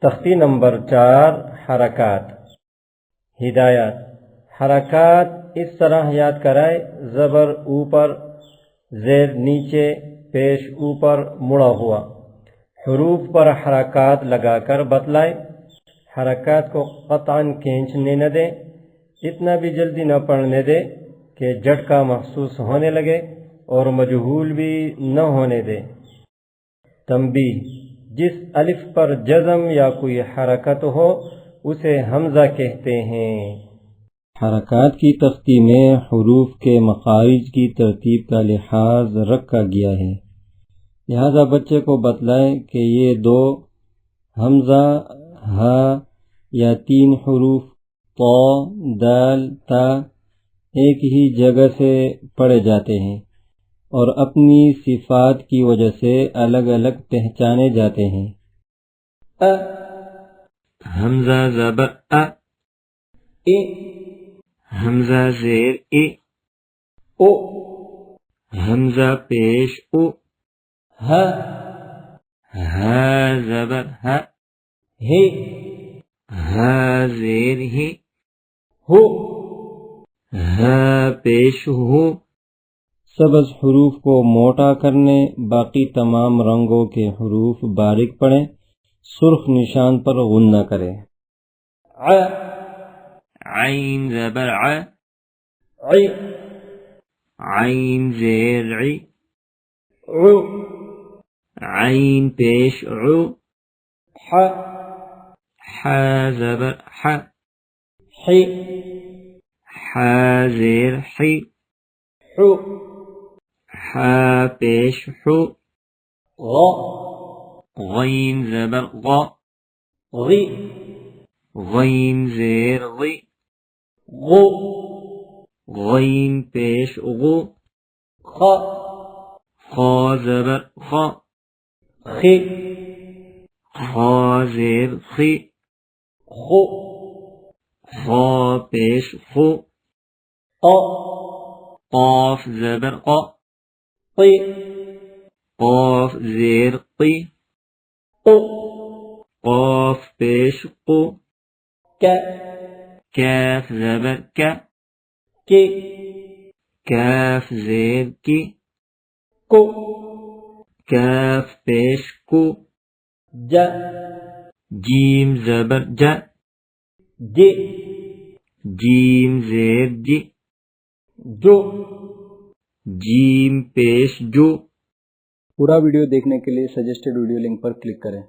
تختی نمبر 4 حرکات ہدایات حرکات اس طرح یاد کرائے: زبر اوپر، زیر نیچے، پیش اوپر مڑا ہوا۔ حروف پر حرکات لگا کر بتلائے۔ حرکات کو قطعاً کھینچنے نہ دیں، اتنا بھی جلدی نہ پڑھنے دے کہ جھٹکا محسوس ہونے لگے اور مجہول بھی نہ ہونے دے۔ تنبیہ: جس الف پر جزم یا کوئی حرکت ہو اسے حمزہ کہتے ہیں۔ حرکات کی تختی میں حروف کے مخارج کی ترتیب کا لحاظ رکھا گیا ہے، لہذا بچے کو بتلائیں کہ یہ 2 حمزہ، ہا یا 3 حروف طا، دال، تا ایک ہی جگہ سے پڑھے جاتے ہیں اور اپنی صفات کی وجہ سے الگ الگ پہچانے جاتے ہیں۔ حمزہ زبر ا، حمزہ زیر ای، حمزہ پیش او، ہا زبر ہا، ہا زیر ہی، ہا پیش ہو۔ سبز حروف کو موٹا کرنے، باقی تمام رنگوں کے حروف باریک پڑھیں، سرخ نشان پر غنہ کریں۔ عین زبر ع، عی، عین زیر عی، عین پیش عو، ح زبر ح، حی، ح زیر حی، ح پیش حو، غین زبر غ، غی، غین زیر غی، غین پیش غو، خ زبر خ، خی، خ زیر خی، خ پیش خو، قاف زبر ق، قی، قاف زیر قی، قاف پیش قو، کاف زبر کا، کی، کاف زیر کی، کاف پیش کو، جیم زبر جا، جی، جیم زیر جی، جو۔ جیم پیش جو۔ پورا ویڈیو دیکھنے کے لیے سجیسٹڈ ویڈیو لنک پر کلک کریں۔